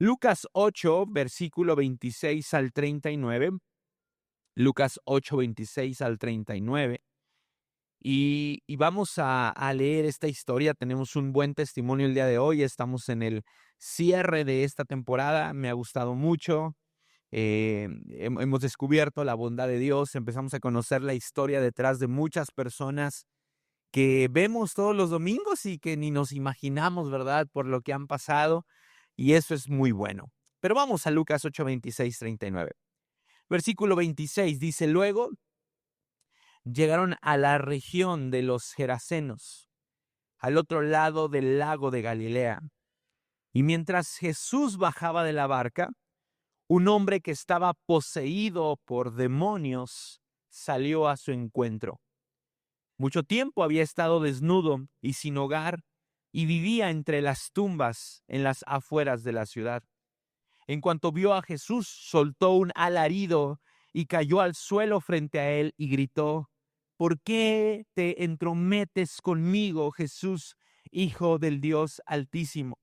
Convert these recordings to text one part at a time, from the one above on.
Lucas 8, versículo 26 al 39. Lucas 8, 26 al 39. Y vamos a leer esta historia. Tenemos un buen testimonio el día de hoy. Estamos en el cierre de esta temporada. Me ha gustado mucho. Hemos descubierto la bondad de Dios. Empezamos a conocer la historia detrás de muchas personas que vemos todos los domingos y que ni nos imaginamos, ¿verdad?, por lo que han pasado. Y eso es muy bueno. Pero vamos a Lucas 8, 26, 39. Versículo 26 dice: luego llegaron a la región de los Gerasenos, al otro lado del lago de Galilea. Y mientras Jesús bajaba de la barca, un hombre que estaba poseído por demonios salió a su encuentro. Mucho tiempo había estado desnudo y sin hogar, y vivía entre las tumbas en las afueras de la ciudad. En cuanto vio a Jesús, soltó un alarido y cayó al suelo frente a él y gritó: ¿por qué te entrometes conmigo, Jesús, Hijo del Dios Altísimo?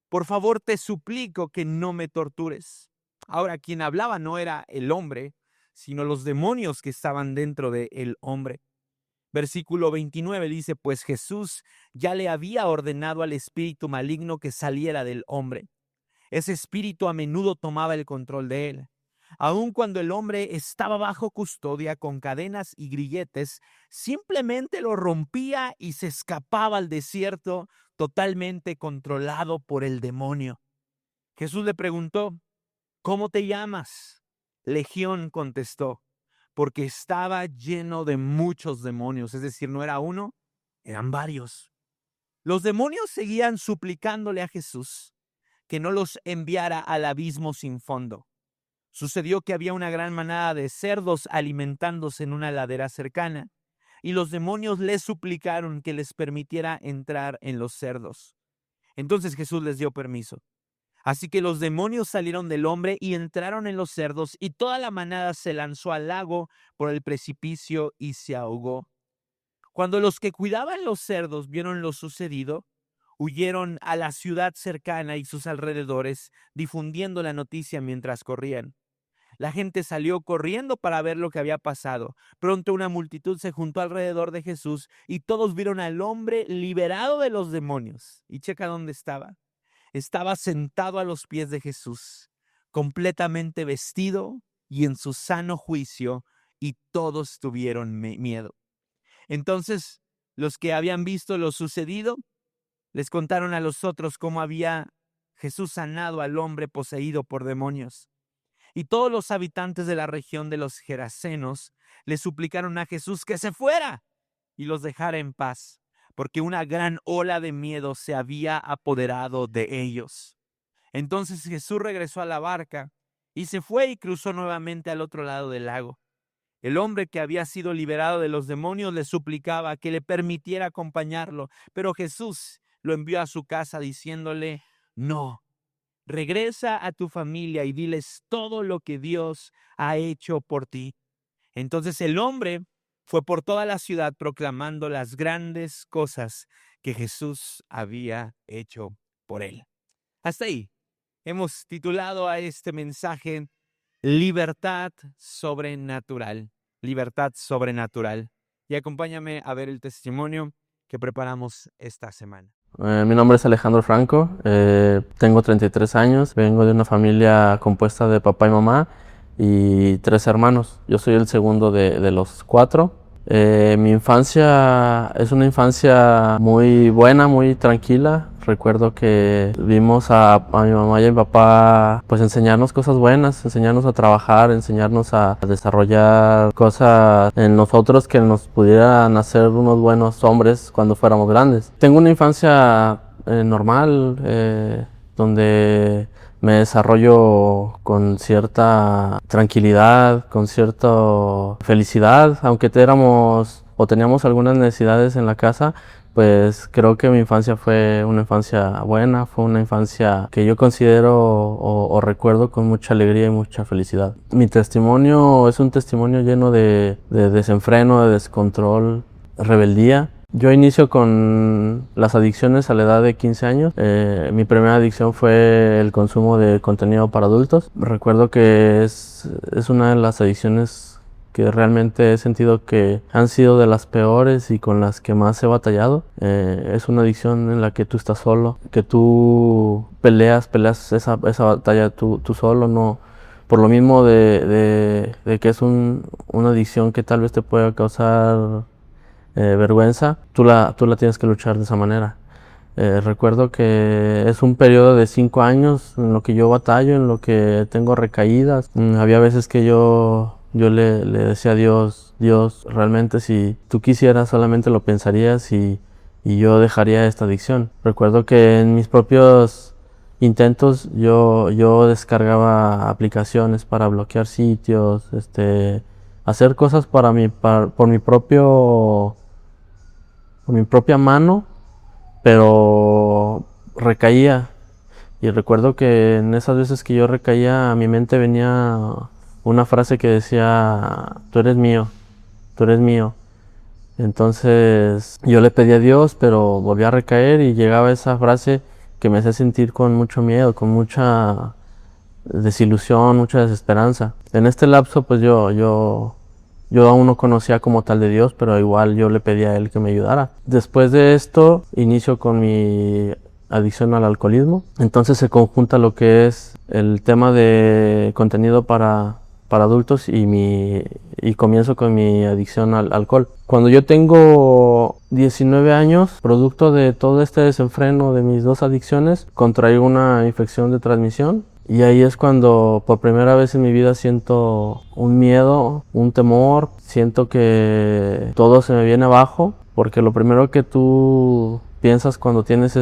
Por favor, te suplico que no me tortures. Ahora, quien hablaba no era el hombre, sino los demonios que estaban dentro del hombre. Versículo 29 dice: pues Jesús ya le había ordenado al espíritu maligno que saliera del hombre. Ese espíritu a menudo tomaba el control de él. Aun cuando el hombre estaba bajo custodia con cadenas y grilletes, simplemente lo rompía y se escapaba al desierto totalmente controlado por el demonio. Jesús le preguntó: ¿cómo te llamas? Legión contestó, porque estaba lleno de muchos demonios, es decir, no era uno, eran varios. Los demonios seguían suplicándole a Jesús que no los enviara al abismo sin fondo. Sucedió que había una gran manada de cerdos alimentándose en una ladera cercana, y los demonios les suplicaron que les permitiera entrar en los cerdos. Entonces Jesús les dio permiso. Así que los demonios salieron del hombre y entraron en los cerdos, y toda la manada se lanzó al lago por el precipicio y se ahogó. Cuando los que cuidaban los cerdos vieron lo sucedido, huyeron a la ciudad cercana y sus alrededores, difundiendo la noticia mientras corrían. La gente salió corriendo para ver lo que había pasado. Pronto una multitud se juntó alrededor de Jesús y todos vieron al hombre liberado de los demonios. Y checa dónde estaba. Estaba sentado a los pies de Jesús, completamente vestido y en su sano juicio, y todos tuvieron miedo. Entonces, los que habían visto lo sucedido les contaron a los otros cómo había Jesús sanado al hombre poseído por demonios. Y todos los habitantes de la región de los Gerasenos le suplicaron a Jesús que se fuera y los dejara en paz, porque una gran ola de miedo se había apoderado de ellos. Entonces Jesús regresó a la barca y se fue y cruzó nuevamente al otro lado del lago. El hombre que había sido liberado de los demonios le suplicaba que le permitiera acompañarlo, pero Jesús lo envió a su casa diciéndole: no. Regresa a tu familia y diles todo lo que Dios ha hecho por ti. Entonces el hombre fue por toda la ciudad proclamando las grandes cosas que Jesús había hecho por él. Hasta ahí hemos titulado a este mensaje Libertad Sobrenatural. Libertad Sobrenatural. Y acompáñame a ver el testimonio que preparamos esta semana. Mi nombre es Alejandro Franco, tengo 33 años, vengo de una familia compuesta de papá y mamá y 3 hermanos. Yo soy el segundo de los 4. Mi infancia es una infancia muy buena, muy tranquila. Recuerdo que vimos a mi mamá y a mi papá pues enseñarnos cosas buenas, enseñarnos a trabajar, enseñarnos a desarrollar cosas en nosotros que nos pudieran hacer unos buenos hombres cuando fuéramos grandes. Tengo una infancia normal, donde me desarrollo con cierta tranquilidad, con cierta felicidad, aunque teníamos algunas necesidades en la casa. Pues creo que mi infancia fue una infancia buena, fue una infancia que yo considero o recuerdo con mucha alegría y mucha felicidad. Mi testimonio es un testimonio lleno de desenfreno, de descontrol, rebeldía. Yo inicio con las adicciones a la edad de 15 años. Mi primera adicción fue el consumo de contenido para adultos. Recuerdo que es una de las adicciones que realmente he sentido que han sido de las peores y con las que más he batallado. Es una adicción en la que tú estás solo, que tú peleas esa batalla tú solo, no, por lo mismo de que es una adicción que tal vez te pueda causar vergüenza, tú la tienes que luchar de esa manera. Recuerdo que es un periodo de 5 años en lo que yo batallo, en lo que tengo recaídas. Había veces que yo le decía a Dios, Dios, realmente si tú quisieras solamente lo pensarías y yo dejaría esta adicción. Recuerdo que en mis propios intentos yo descargaba aplicaciones para bloquear sitios, hacer cosas por mi propia mano, pero recaía. Y recuerdo que en esas veces que yo recaía, a mi mente venía una frase que decía, tú eres mío, tú eres mío. Entonces yo le pedí a Dios, pero volví a recaer y llegaba esa frase que me hacía sentir con mucho miedo, con mucha desilusión, mucha desesperanza. En este lapso, pues yo aún no conocía como tal de Dios, pero igual yo le pedía a Él que me ayudara. Después de esto, inicio con mi adicción al alcoholismo. Entonces se conjunta lo que es el tema de contenido para adultos y comienzo con mi adicción al alcohol. Cuando yo tengo 19 años, producto de todo este desenfreno de mis dos adicciones, contraigo una infección de transmisión. Y ahí es cuando por primera vez en mi vida siento un miedo, un temor, siento que todo se me viene abajo, porque lo primero que tú piensas cuando tienes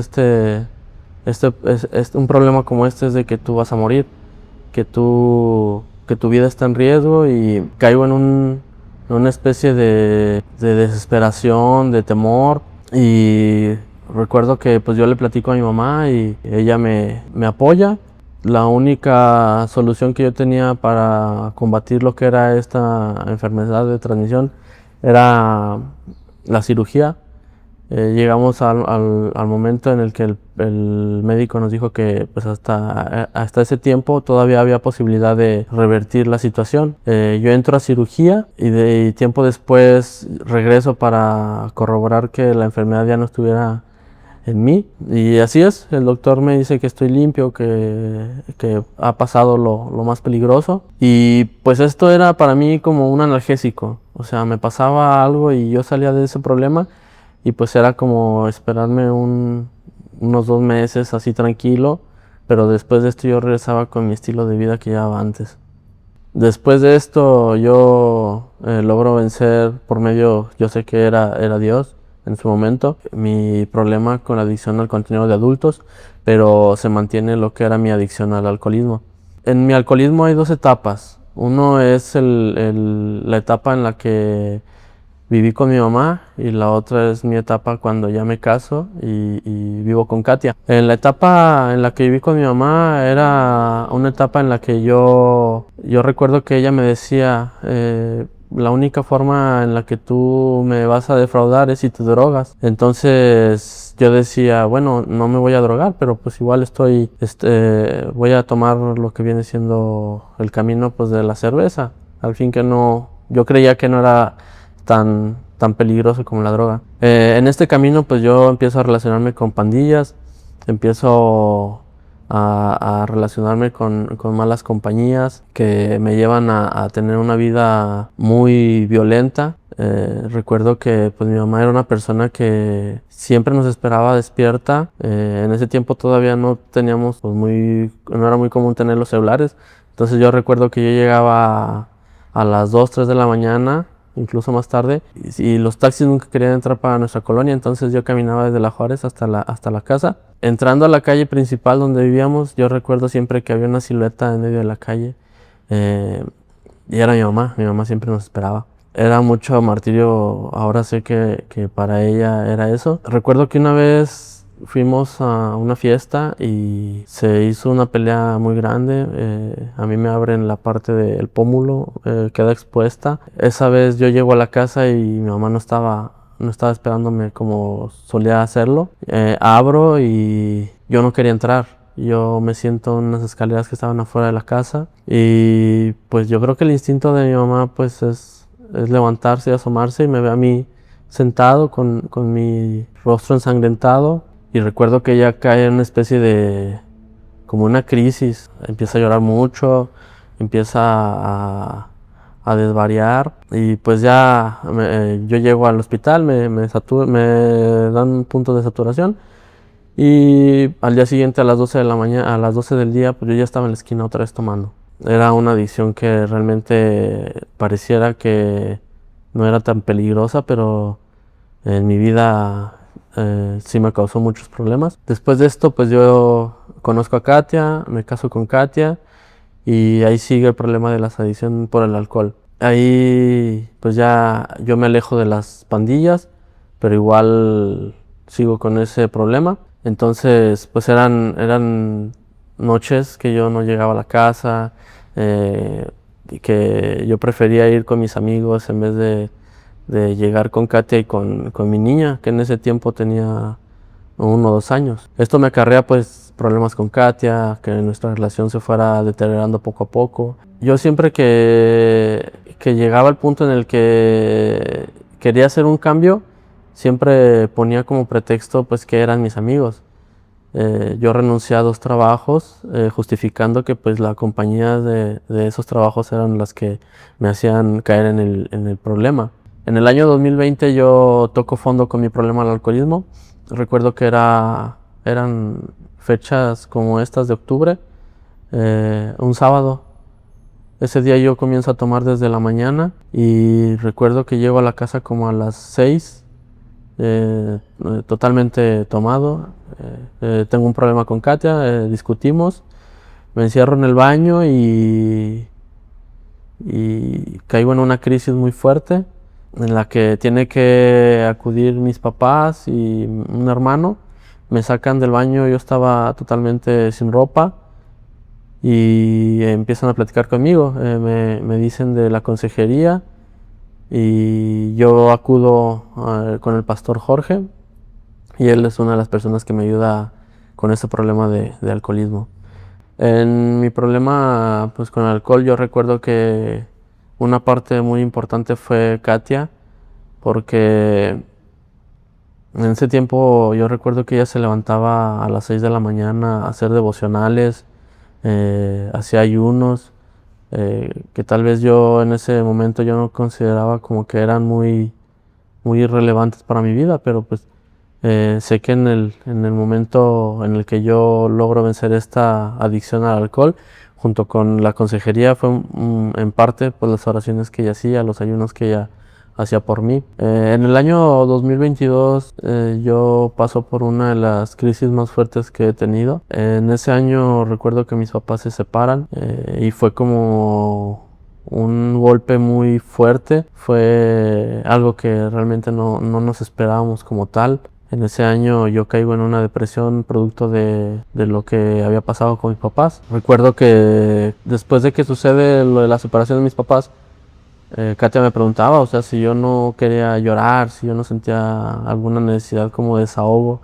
un problema como este es de que tú vas a morir, que tu vida está en riesgo, y caigo en una especie de desesperación, de temor. Y recuerdo que pues yo le platico a mi mamá y ella me apoya. La única solución que yo tenía para combatir lo que era esta enfermedad de transmisión era la cirugía. Llegamos al momento en el que el médico nos dijo que pues hasta ese tiempo todavía había posibilidad de revertir la situación. Yo entro a cirugía y tiempo después regreso para corroborar que la enfermedad ya no estuviera en mí, y así es. El doctor me dice que estoy limpio, que ha pasado lo más peligroso, y pues esto era para mí como un analgésico. O sea, me pasaba algo y yo salía de ese problema y pues era como esperarme unos 2 meses así tranquilo, pero después de esto yo regresaba con mi estilo de vida que llevaba antes. Después de esto yo logro vencer por medio, yo sé que era Dios en su momento, mi problema con la adicción al contenido de adultos, pero se mantiene lo que era mi adicción al alcoholismo. En mi alcoholismo hay 2 etapas. Uno es la etapa en la que viví con mi mamá, y la otra es mi etapa cuando ya me caso y vivo con Katia. En la etapa en la que viví con mi mamá era una etapa en la que yo recuerdo que ella me decía, la única forma en la que tú me vas a defraudar es si te drogas. Entonces yo decía, bueno, no me voy a drogar, pero pues igual voy a tomar lo que viene siendo el camino pues de la cerveza. Al fin que no, yo creía que no era tan peligroso como la droga. En este camino pues yo empiezo a relacionarme con pandillas, empiezo a relacionarme con malas compañías que me llevan a tener una vida muy violenta. Recuerdo que pues mi mamá era una persona que siempre nos esperaba despierta. En ese tiempo todavía no teníamos no era muy común tener los celulares. Entonces yo recuerdo que yo llegaba a las 2, 3 de la mañana, incluso más tarde, y los taxis nunca querían entrar para nuestra colonia. Entonces yo caminaba desde la Juárez hasta la casa. Entrando a la calle principal donde vivíamos, yo recuerdo siempre que había una silueta en medio de la calle, y era mi mamá siempre nos esperaba. Era mucho martirio, ahora sé que para ella era eso. Recuerdo que una vez fuimos a una fiesta y se hizo una pelea muy grande. A mí me abren la parte del pómulo, queda expuesta. Esa vez yo llego a la casa y mi mamá no estaba. no estaba esperándome como solía hacerlo. Abro y yo no quería entrar. Yo me siento en unas escaleras que estaban afuera de la casa y pues yo creo que el instinto de mi mamá pues es levantarse y asomarse y me ve a mí sentado con mi rostro ensangrentado y recuerdo que ella cae en una especie de como una crisis, empieza a llorar mucho, empieza a desvariar y pues ya yo llego al hospital, me dan un punto de saturación y al día siguiente a las 12 de la mañana, a las 12 del día, pues yo ya estaba en la esquina otra vez tomando. Era una adicción que realmente pareciera que no era tan peligrosa, pero en mi vida sí me causó muchos problemas. Después de esto, pues yo conozco a Katia, me caso con Katia y ahí sigue el problema de las adicciones por el alcohol. Ahí pues ya yo me alejo de las pandillas, pero igual sigo con ese problema. Entonces pues eran noches que yo no llegaba a la casa y que yo prefería ir con mis amigos en vez de llegar con Katia y con mi niña, que en ese tiempo tenía 1 o 2 años. Esto me acarrea pues problemas con Katia, que nuestra relación se fuera deteriorando poco a poco. Yo siempre que llegaba al punto en el que quería hacer un cambio, siempre ponía como pretexto pues que eran mis amigos. Yo renuncié a 2 trabajos justificando que pues la compañía de esos trabajos eran las que me hacían caer en el problema. En el año 2020 yo toco fondo con mi problema del alcoholismo. Recuerdo que eran fechas como estas de octubre, un sábado. Ese día yo comienzo a tomar desde la mañana y recuerdo que llego a la casa como a las 6, totalmente tomado. Tengo un problema con Katia, discutimos, me encierro en el baño y caigo en una crisis muy fuerte en la que tiene que acudir mis papás y un hermano. Me sacan del baño, yo estaba totalmente sin ropa y empiezan a platicar conmigo. Me dicen de la consejería y yo acudo con el pastor Jorge y él es una de las personas que me ayuda con ese problema de alcoholismo. En mi problema pues con el alcohol yo recuerdo que una parte muy importante fue Katia, porque en ese tiempo yo recuerdo que ella se levantaba a las 6 de la mañana a hacer devocionales, hacía ayunos, que tal vez yo en ese momento yo no consideraba como que eran muy irrelevantes para mi vida, pero pues sé que en el momento en el que yo logro vencer esta adicción al alcohol, junto con la consejería, fue en parte pues las oraciones que ella hacía, los ayunos que ella hacía por mí. En el año 2022 yo paso por una de las crisis más fuertes que he tenido. En ese año recuerdo que mis papás se separan y fue como un golpe muy fuerte, fue algo que realmente no nos esperábamos como tal. En ese año yo caigo en una depresión producto de lo que había pasado con mis papás. Recuerdo que después de que sucede lo de la separación de mis papás, Katia me preguntaba, o sea, si yo no quería llorar, si yo no sentía alguna necesidad como de desahogo.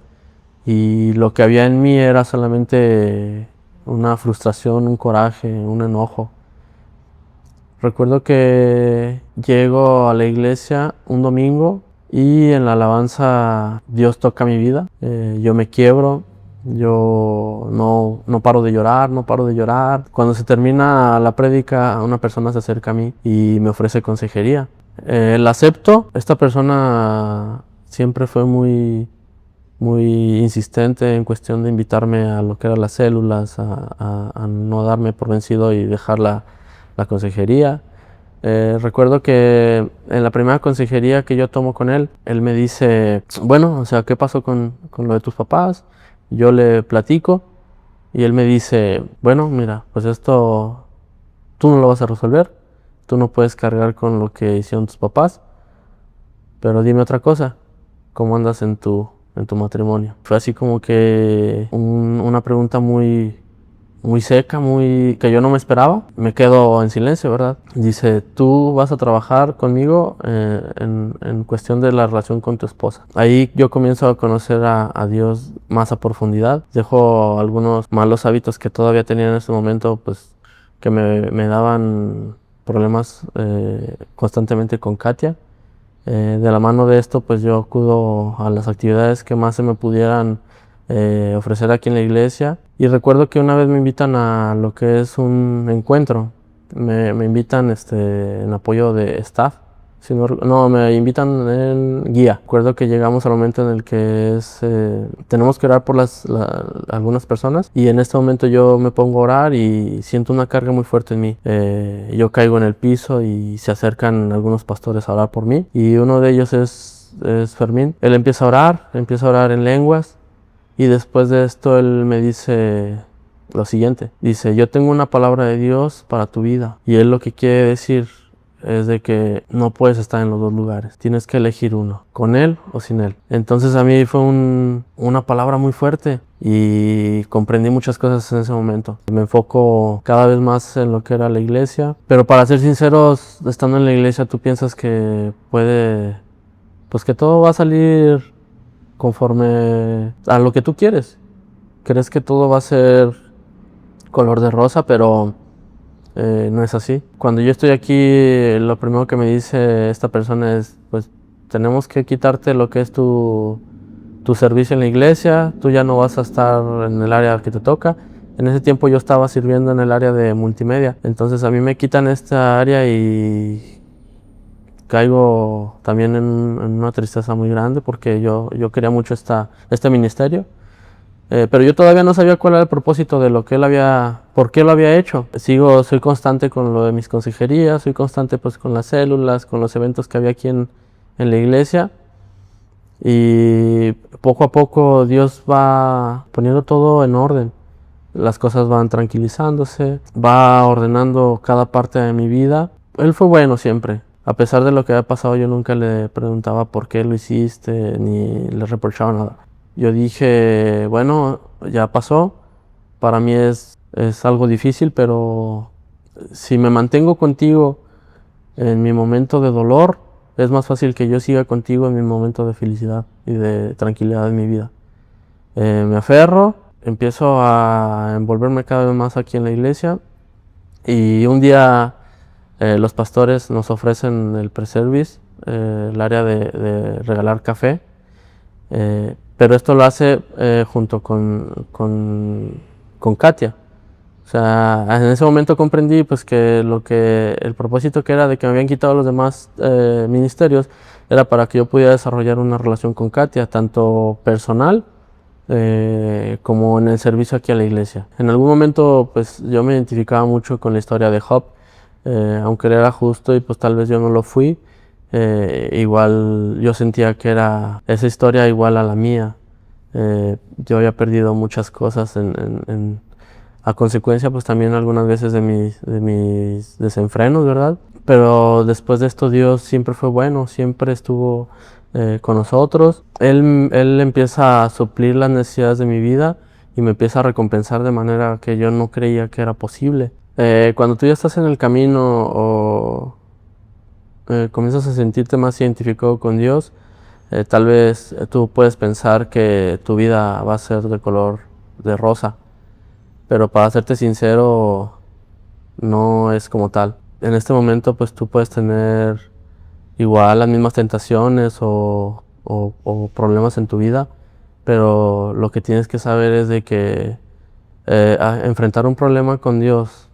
Y lo que había en mí era solamente una frustración, un coraje, un enojo. Recuerdo que llego a la iglesia un domingo y en la alabanza Dios toca mi vida. Yo me quiebro, yo no paro de llorar, no paro de llorar. Cuando se termina la prédica, una persona se acerca a mí y me ofrece consejería. La acepto. Esta persona siempre fue muy insistente en cuestión de invitarme a lo que eran las células, a no darme por vencido y dejar la consejería. Recuerdo que en la primera consejería que yo tomo con él, él me dice, bueno, o sea, ¿qué pasó con lo de tus papás? Yo le platico y él me dice, bueno, mira, pues esto tú no lo vas a resolver, tú no puedes cargar con lo que hicieron tus papás, pero dime otra cosa, ¿cómo andas en tu matrimonio? Fue así como que una pregunta muy muy seca, muy que yo no me esperaba. Me quedo en silencio, ¿verdad? Dice, tú vas a trabajar conmigo en cuestión de la relación con tu esposa. Ahí yo comienzo a conocer a Dios más a profundidad. Dejo algunos malos hábitos que todavía tenía en ese momento, pues que me daban problemas constantemente con Katia. De la mano de esto, pues yo acudo a las actividades que más se me pudieran ofrecer aquí en la iglesia. Y recuerdo que una vez me invitan a lo que es un encuentro. Me invitan en apoyo de staff. Si no, no, me invitan en guía. Recuerdo que llegamos al momento en el que tenemos que orar por algunas personas, y en este momento yo me pongo a orar y siento una carga muy fuerte en mí. Yo caigo en el piso y se acercan algunos pastores a orar por mí, y uno de ellos es Fermín. Él empieza a orar en lenguas, y después de esto él me dice lo siguiente. Dice, yo tengo una palabra de Dios para tu vida. Y él lo que quiere decir es de que no puedes estar en los dos lugares. Tienes que elegir uno, con él o sin él. Entonces a mí fue una palabra muy fuerte y comprendí muchas cosas en ese momento. Me enfoco cada vez más en lo que era la iglesia. Pero para ser sinceros, estando en la iglesia tú piensas que pues que todo va a salir conforme a lo que tú quieres. Crees que todo va a ser color de rosa, pero no es así. Cuando yo estoy aquí, lo primero que me dice esta persona es, pues tenemos que quitarte lo que es tu servicio en la iglesia, tú ya no vas a estar en el área que te toca. En ese tiempo yo estaba sirviendo en el área de multimedia, entonces a mí me quitan esta área y caigo también en una tristeza muy grande porque yo quería mucho este ministerio. Pero yo todavía no sabía cuál era el propósito de lo que él por qué lo había hecho. Soy constante con lo de mis consejerías, soy constante pues con las células, con los eventos que había aquí en la iglesia. Y poco a poco Dios va poniendo todo en orden. Las cosas van tranquilizándose, va ordenando cada parte de mi vida. Él fue bueno siempre. A pesar de lo que había pasado, yo nunca le preguntaba por qué lo hiciste, ni le reprochaba nada. Yo dije, bueno, ya pasó. Para mí es algo difícil, pero si me mantengo contigo en mi momento de dolor, es más fácil que yo siga contigo en mi momento de felicidad y de tranquilidad en mi vida. Me aferro, empiezo a envolverme cada vez más aquí en la iglesia, y un día los pastores nos ofrecen el pre-service, el área de regalar café, pero esto lo hace junto con Katia. O sea, en ese momento comprendí pues que el propósito que era de que me habían quitado los demás ministerios era para que yo pudiera desarrollar una relación con Katia, tanto personal como en el servicio aquí a la iglesia. En algún momento pues yo me identificaba mucho con la historia de Job, aunque él era justo y pues tal vez yo no lo fui, igual yo sentía que era esa historia igual a la mía. Yo había perdido muchas cosas a consecuencia pues también algunas veces de mis desenfrenos, ¿verdad? Pero después de esto Dios siempre fue bueno, siempre estuvo con nosotros. Él empieza a suplir las necesidades de mi vida y me empieza a recompensar de manera que yo no creía que era posible. Cuando tú ya estás en el camino o comienzas a sentirte más identificado con Dios, tal vez tú puedes pensar que tu vida va a ser de color de rosa, pero para serte sincero, no es como tal. En este momento, pues tú puedes tener igual las mismas tentaciones o problemas en tu vida, pero lo que tienes que saber es de que enfrentar un problema con Dios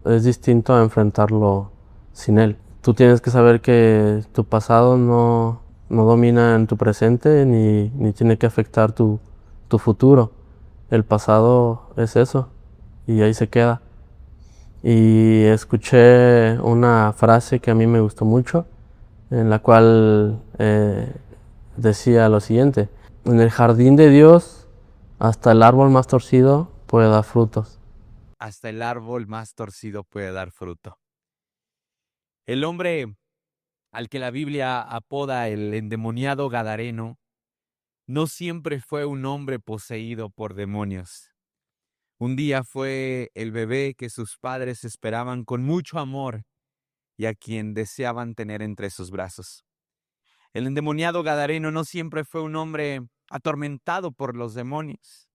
es distinto a enfrentarlo sin Él. Tú tienes que saber que tu pasado no domina en tu presente ni tiene que afectar tu futuro. El pasado es eso y ahí se queda. Y escuché una frase que a mí me gustó mucho, en la cual decía lo siguiente: en el jardín de Dios, hasta el árbol más torcido puede dar frutos. Hasta el árbol más torcido puede dar fruto. El hombre al que la Biblia apoda el endemoniado Gadareno no siempre fue un hombre poseído por demonios. Un día fue el bebé que sus padres esperaban con mucho amor y a quien deseaban tener entre sus brazos. El endemoniado Gadareno no siempre fue un hombre atormentado por los demonios.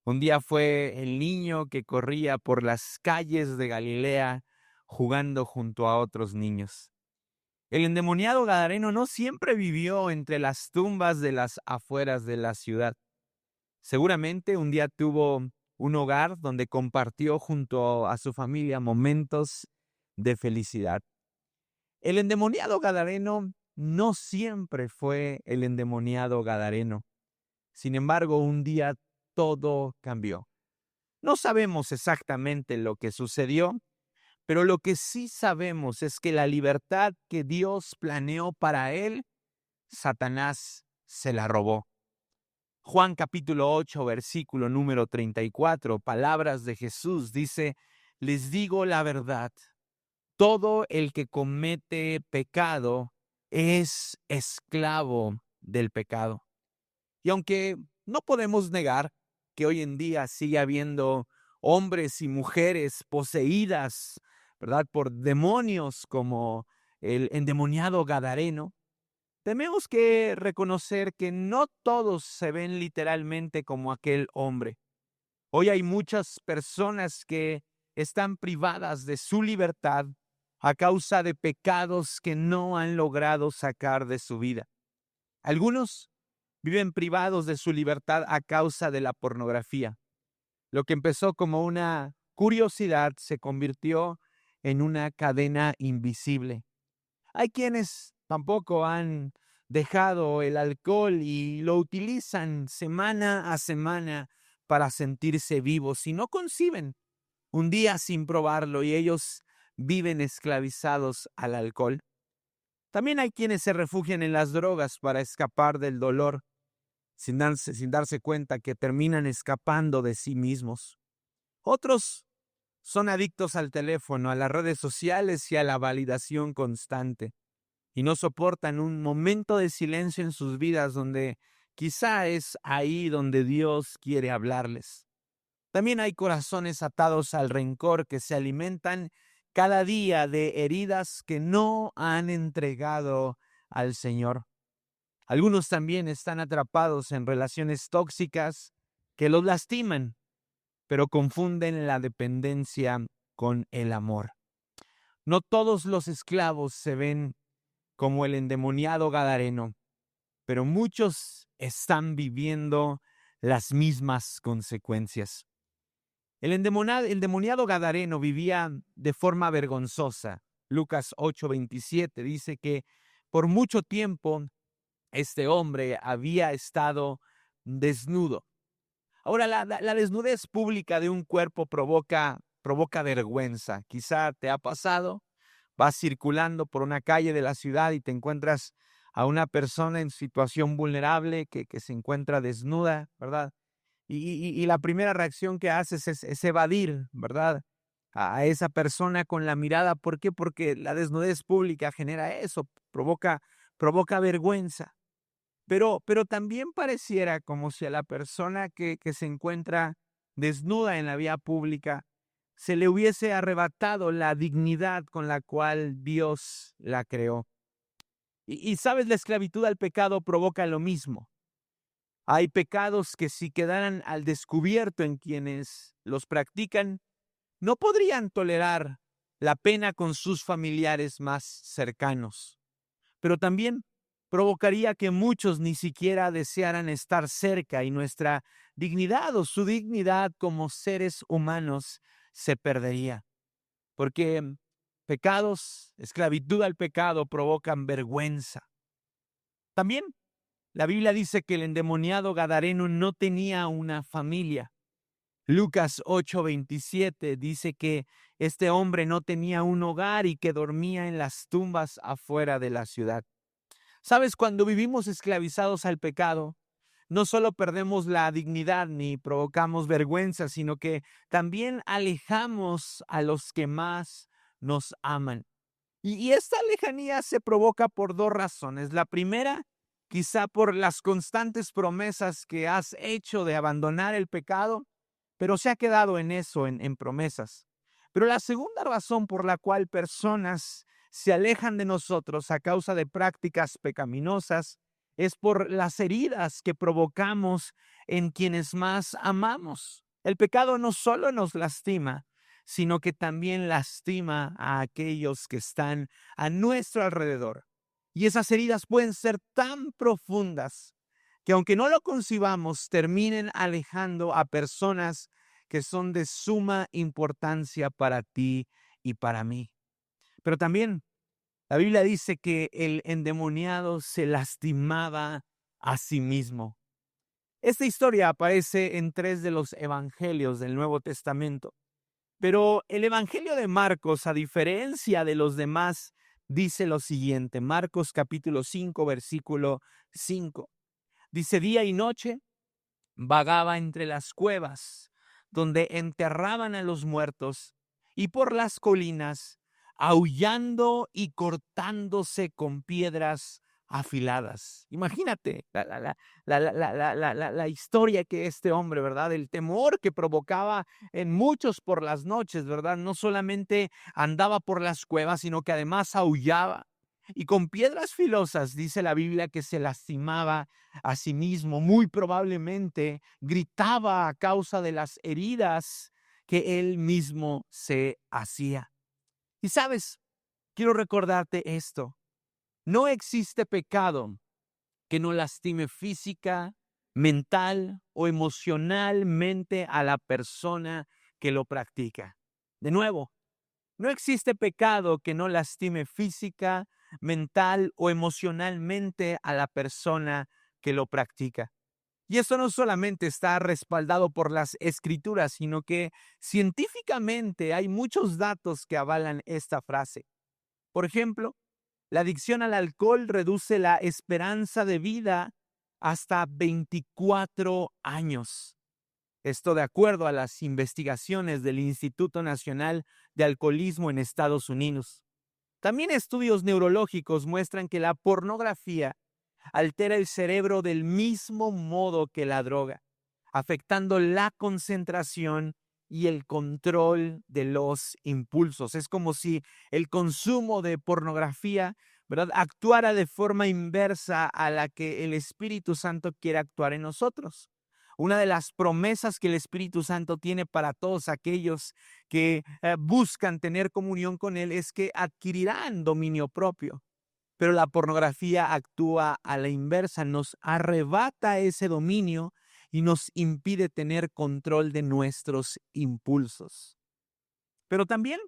Un día fue el niño que corría por las calles de Galilea jugando junto a otros niños. El endemoniado Gadareno no siempre vivió entre las tumbas de las afueras de la ciudad. Seguramente un día tuvo un hogar donde compartió junto a su familia momentos de felicidad. El endemoniado Gadareno no siempre fue el endemoniado Gadareno. Sin embargo, un día todo cambió. No sabemos exactamente lo que sucedió, pero lo que sí sabemos es que la libertad que Dios planeó para él, Satanás se la robó. Juan capítulo 8, versículo número 34, palabras de Jesús, dice: les digo la verdad, todo el que comete pecado es esclavo del pecado. Y aunque no podemos negar que hoy en día sigue habiendo hombres y mujeres poseídas, ¿verdad?, por demonios como el endemoniado Gadareno, tenemos que reconocer que no todos se ven literalmente como aquel hombre. Hoy hay muchas personas que están privadas de su libertad a causa de pecados que no han logrado sacar de su vida. Algunos viven privados de su libertad a causa de la pornografía. Lo que empezó como una curiosidad se convirtió en una cadena invisible. Hay quienes tampoco han dejado el alcohol y lo utilizan semana a semana para sentirse vivos y no conciben un día sin probarlo y ellos viven esclavizados al alcohol. También hay quienes se refugian en las drogas para escapar del dolor sin darse cuenta que terminan escapando de sí mismos. Otros son adictos al teléfono, a las redes sociales y a la validación constante, y no soportan un momento de silencio en sus vidas donde quizá es ahí donde Dios quiere hablarles. También hay corazones atados al rencor que se alimentan cada día de heridas que no han entregado al Señor. Algunos también están atrapados en relaciones tóxicas que los lastiman, pero confunden la dependencia con el amor. No todos los esclavos se ven como el endemoniado Gadareno, pero muchos están viviendo las mismas consecuencias. El endemoniado Gadareno vivía de forma vergonzosa. Lucas 8:27 dice que por mucho tiempo este hombre había estado desnudo. Ahora, la desnudez pública de un cuerpo provoca vergüenza. Quizá te ha pasado, vas circulando por una calle de la ciudad y te encuentras a una persona en situación vulnerable que se encuentra desnuda, ¿verdad? Y la primera reacción que haces es evadir, ¿verdad?, a esa persona con la mirada. ¿Por qué? Porque la desnudez pública genera eso, provoca vergüenza. Pero también pareciera como si a la persona que se encuentra desnuda en la vía pública se le hubiese arrebatado la dignidad con la cual Dios la creó. Y sabes, la esclavitud al pecado provoca lo mismo. Hay pecados que si quedaran al descubierto en quienes los practican, no podrían tolerar la pena con sus familiares más cercanos. Pero también provocaría que muchos ni siquiera desearan estar cerca y nuestra dignidad o su dignidad como seres humanos se perdería. Porque pecados, esclavitud al pecado provocan vergüenza. También la Biblia dice que el endemoniado Gadareno no tenía una familia. Lucas 8:27 dice que este hombre no tenía un hogar y que dormía en las tumbas afuera de la ciudad. Sabes, cuando vivimos esclavizados al pecado, no solo perdemos la dignidad ni provocamos vergüenza, sino que también alejamos a los que más nos aman. Y esta lejanía se provoca por dos razones. La primera, quizá por las constantes promesas que has hecho de abandonar el pecado, pero se ha quedado en eso, en promesas. Pero la segunda razón por la cual personas se alejan de nosotros a causa de prácticas pecaminosas es por las heridas que provocamos en quienes más amamos. El pecado no solo nos lastima, sino que también lastima a aquellos que están a nuestro alrededor. Y esas heridas pueden ser tan profundas que aunque no lo concibamos, terminen alejando a personas que son de suma importancia para ti y para mí. Pero también la Biblia dice que el endemoniado se lastimaba a sí mismo. Esta historia aparece en 3 de los evangelios del Nuevo Testamento. Pero el Evangelio de Marcos, a diferencia de los demás, dice lo siguiente. Marcos capítulo 5, versículo 5. Dice: día y noche vagaba entre las cuevas, donde enterraban a los muertos, y por las colinas, aullando y cortándose con piedras afiladas. Imagínate la historia que este hombre, ¿verdad? El temor que provocaba en muchos por las noches, ¿verdad? No solamente andaba por las cuevas, sino que además aullaba. Y con piedras filosas, dice la Biblia, que se lastimaba a sí mismo. Muy probablemente gritaba a causa de las heridas que él mismo se hacía. Y sabes, quiero recordarte esto. No existe pecado que no lastime física, mental o emocionalmente a la persona que lo practica. De nuevo, no existe pecado que no lastime física, mental o emocionalmente a la persona que lo practica. Y eso no solamente está respaldado por las escrituras, sino que científicamente hay muchos datos que avalan esta frase. Por ejemplo, la adicción al alcohol reduce la esperanza de vida hasta 24 años. Esto de acuerdo a las investigaciones del Instituto Nacional de Alcoholismo en Estados Unidos. También estudios neurológicos muestran que la pornografía altera el cerebro del mismo modo que la droga, afectando la concentración y el control de los impulsos. Es como si el consumo de pornografía, ¿verdad?, actuara de forma inversa a la que el Espíritu Santo quiere actuar en nosotros. Una de las promesas que el Espíritu Santo tiene para todos aquellos que buscan tener comunión con Él es que adquirirán dominio propio. Pero la pornografía actúa a la inversa, nos arrebata ese dominio y nos impide tener control de nuestros impulsos. Pero también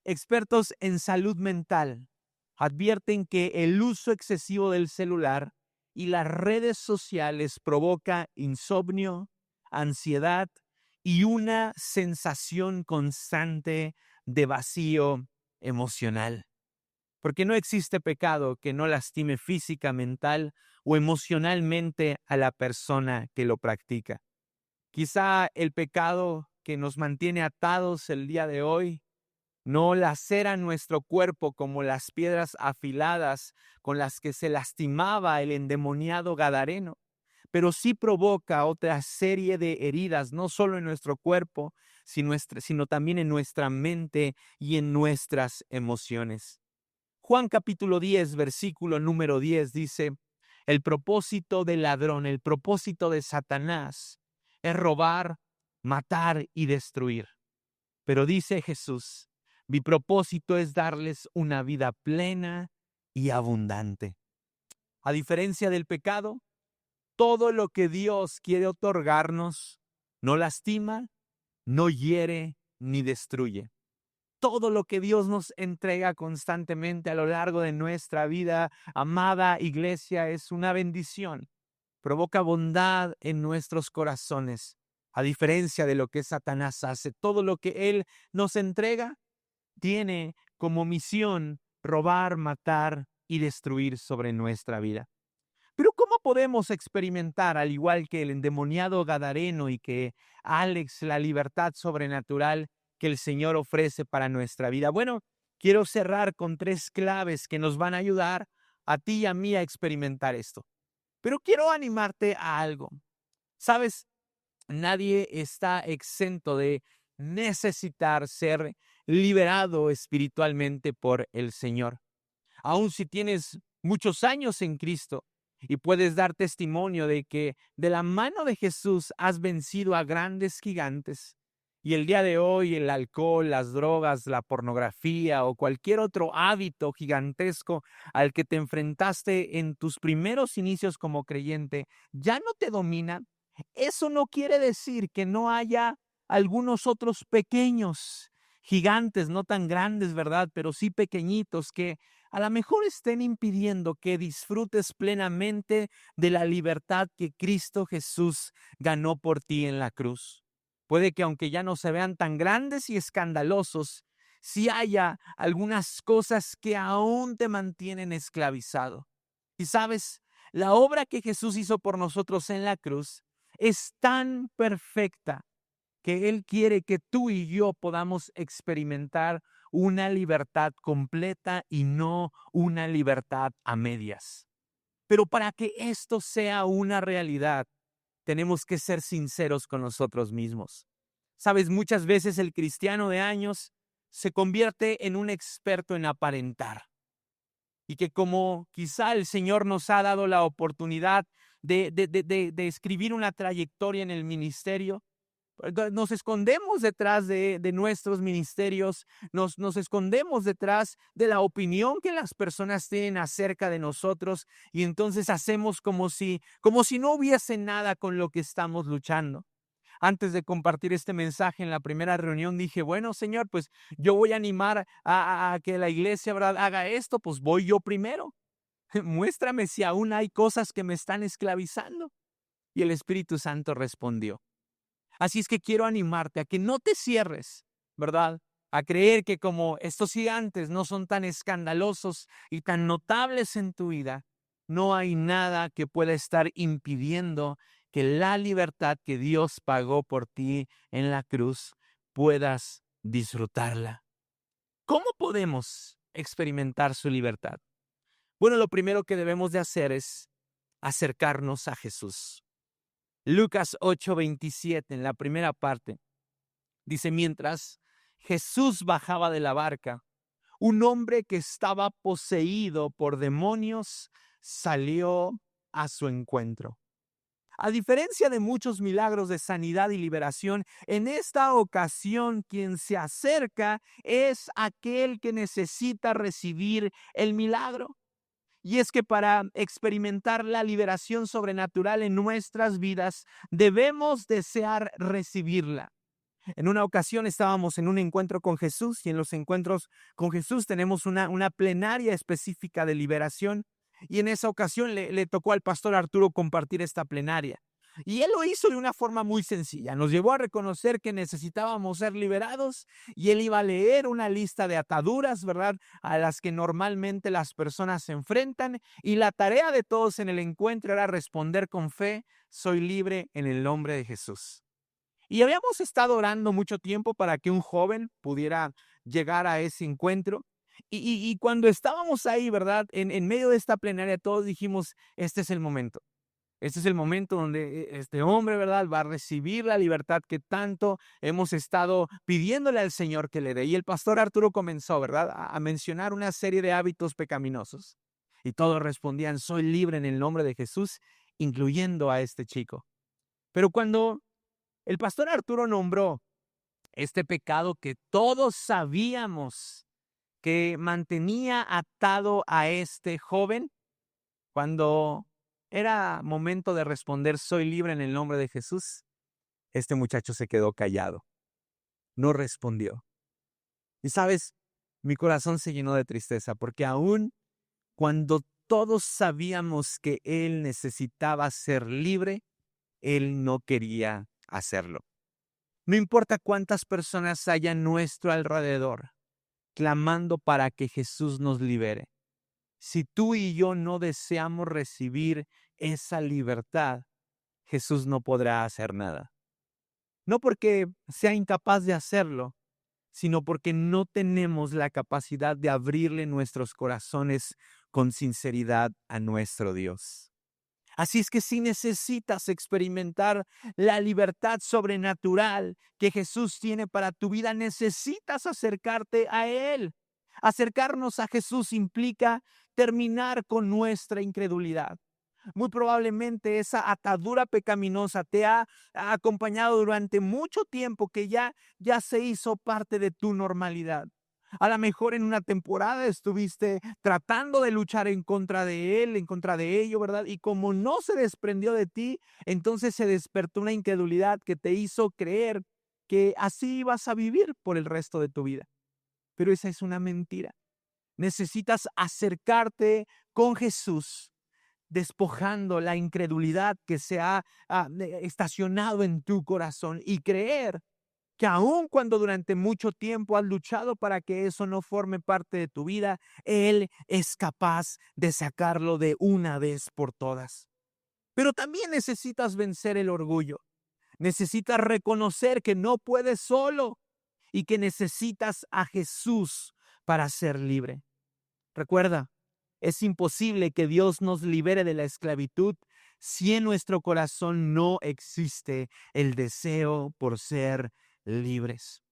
expertos en salud mental advierten que el uso excesivo del celular y las redes sociales provoca insomnio, ansiedad y una sensación constante de vacío emocional. Porque no existe pecado que no lastime física, mental o emocionalmente a la persona que lo practica. Quizá el pecado que nos mantiene atados el día de hoy no lacera nuestro cuerpo como las piedras afiladas con las que se lastimaba el endemoniado gadareno, pero sí provoca otra serie de heridas, no solo en nuestro cuerpo, sino también en nuestra mente y en nuestras emociones. Juan capítulo 10, versículo número 10 dice: el propósito del ladrón, el propósito de Satanás es robar, matar y destruir. Pero dice Jesús: mi propósito es darles una vida plena y abundante. A diferencia del pecado, todo lo que Dios quiere otorgarnos no lastima, no hiere ni destruye. Todo lo que Dios nos entrega constantemente a lo largo de nuestra vida, amada iglesia, es una bendición. Provoca bondad en nuestros corazones. A diferencia de lo que Satanás hace, todo lo que él nos entrega tiene como misión robar, matar y destruir sobre nuestra vida. Pero ¿cómo podemos experimentar, al igual que el endemoniado gadareno y que Alex, la libertad sobrenatural que el Señor ofrece para nuestra vida? Bueno, quiero cerrar con 3 claves que nos van a ayudar a ti y a mí a experimentar esto. Pero quiero animarte a algo. ¿Sabes? Nadie está exento de necesitar ser liberado espiritualmente por el Señor. Aun si tienes muchos años en Cristo y puedes dar testimonio de que de la mano de Jesús has vencido a grandes gigantes. Y el día de hoy el alcohol, las drogas, la pornografía o cualquier otro hábito gigantesco al que te enfrentaste en tus primeros inicios como creyente ya no te domina. Eso no quiere decir que no haya algunos otros pequeños gigantes, no tan grandes, ¿verdad? Pero sí pequeñitos que a lo mejor estén impidiendo que disfrutes plenamente de la libertad que Cristo Jesús ganó por ti en la cruz. Puede que aunque ya no se vean tan grandes y escandalosos, sí haya algunas cosas que aún te mantienen esclavizado. Y sabes, la obra que Jesús hizo por nosotros en la cruz es tan perfecta que Él quiere que tú y yo podamos experimentar una libertad completa y no una libertad a medias. Pero para que esto sea una realidad, tenemos que ser sinceros con nosotros mismos. Sabes, muchas veces el cristiano de años se convierte en un experto en aparentar. Y que como quizá el Señor nos ha dado la oportunidad de escribir una trayectoria en el ministerio, nos escondemos detrás de nuestros ministerios, nos escondemos detrás de la opinión que las personas tienen acerca de nosotros y entonces hacemos como si no hubiese nada con lo que estamos luchando. Antes de compartir este mensaje en la primera reunión dije, bueno, Señor, pues yo voy a animar a que la iglesia, ¿verdad?, haga esto, pues voy yo primero. Muéstrame si aún hay cosas que me están esclavizando. Y el Espíritu Santo respondió. Así es que quiero animarte a que no te cierres, ¿verdad? A creer que como estos gigantes no son tan escandalosos y tan notables en tu vida, no hay nada que pueda estar impidiendo que la libertad que Dios pagó por ti en la cruz puedas disfrutarla. ¿Cómo podemos experimentar su libertad? Bueno, lo primero que debemos de hacer es acercarnos a Jesús. Lucas 8:27, en la primera parte, dice, mientras Jesús bajaba de la barca, un hombre que estaba poseído por demonios salió a su encuentro. A diferencia de muchos milagros de sanidad y liberación, en esta ocasión quien se acerca es aquel que necesita recibir el milagro. Y es que para experimentar la liberación sobrenatural en nuestras vidas, debemos desear recibirla. En una ocasión estábamos en un encuentro con Jesús y en los encuentros con Jesús tenemos una plenaria específica de liberación y en esa ocasión le tocó al pastor Arturo compartir esta plenaria. Y él lo hizo de una forma muy sencilla. Nos llevó a reconocer que necesitábamos ser liberados y él iba a leer una lista de ataduras, ¿verdad?, a las que normalmente las personas se enfrentan y la tarea de todos en el encuentro era responder con fe, soy libre en el nombre de Jesús. Y habíamos estado orando mucho tiempo para que un joven pudiera llegar a ese encuentro. Y cuando estábamos ahí, ¿verdad?, en medio de esta plenaria, todos dijimos, este es el momento. Este es el momento donde este hombre, ¿verdad?, va a recibir la libertad que tanto hemos estado pidiéndole al Señor que le dé. Y el pastor Arturo comenzó, ¿verdad?, a mencionar una serie de hábitos pecaminosos. Y todos respondían, soy libre en el nombre de Jesús, incluyendo a este chico. Pero cuando el pastor Arturo nombró este pecado que todos sabíamos que mantenía atado a este joven, cuando era momento de responder, soy libre en el nombre de Jesús, este muchacho se quedó callado, no respondió. Y sabes, mi corazón se llenó de tristeza porque aún cuando todos sabíamos que él necesitaba ser libre, él no quería hacerlo. No importa cuántas personas haya a nuestro alrededor clamando para que Jesús nos libere. Si tú y yo no deseamos recibir esa libertad, Jesús no podrá hacer nada. No porque sea incapaz de hacerlo, sino porque no tenemos la capacidad de abrirle nuestros corazones con sinceridad a nuestro Dios. Así es que si necesitas experimentar la libertad sobrenatural que Jesús tiene para tu vida, necesitas acercarte a Él. Acercarnos a Jesús implica terminar con nuestra incredulidad. Muy probablemente esa atadura pecaminosa te ha acompañado durante mucho tiempo que ya se hizo parte de tu normalidad. A lo mejor en una temporada estuviste tratando de luchar en contra de él, en contra de ello, ¿verdad? Y como no se desprendió de ti, entonces se despertó una incredulidad que te hizo creer que así ibas a vivir por el resto de tu vida. Pero esa es una mentira. Necesitas acercarte con Jesús, despojando la incredulidad que se ha estacionado en tu corazón y creer que aun cuando durante mucho tiempo has luchado para que eso no forme parte de tu vida, Él es capaz de sacarlo de una vez por todas. Pero también necesitas vencer el orgullo. Necesitas reconocer que no puedes solo y que necesitas a Jesús para ser libre. Recuerda, es imposible que Dios nos libere de la esclavitud si en nuestro corazón no existe el deseo por ser libres.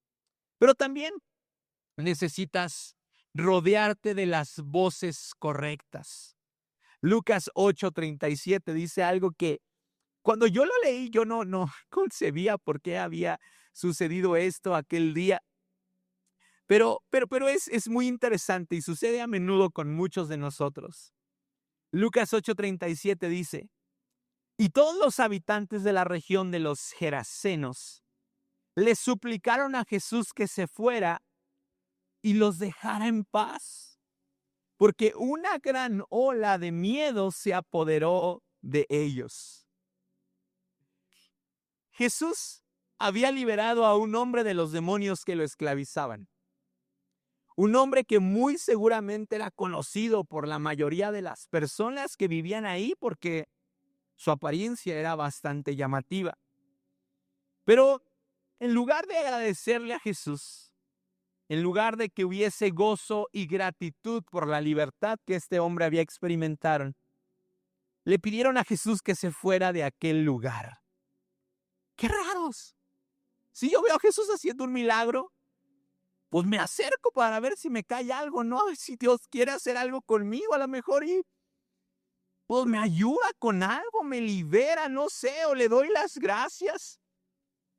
Pero también necesitas rodearte de las voces correctas. Lucas 8:37 dice algo que cuando yo lo leí, yo no concebía por qué había sucedido esto aquel día. Pero es muy interesante y sucede a menudo con muchos de nosotros. Lucas 8:37 dice, y todos los habitantes de la región de los Gerasenos le suplicaron a Jesús que se fuera y los dejara en paz, porque una gran ola de miedo se apoderó de ellos. Jesús había liberado a un hombre de los demonios que lo esclavizaban. Un hombre que muy seguramente era conocido por la mayoría de las personas que vivían ahí porque su apariencia era bastante llamativa. Pero en lugar de agradecerle a Jesús, en lugar de que hubiese gozo y gratitud por la libertad que este hombre había experimentado, le pidieron a Jesús que se fuera de aquel lugar. ¡Qué raros! Si yo veo a Jesús haciendo un milagro, pues me acerco para ver si me cae algo, ¿no? Si Dios quiere hacer algo conmigo, a lo mejor y pues me ayuda con algo, me libera, no sé, o le doy las gracias.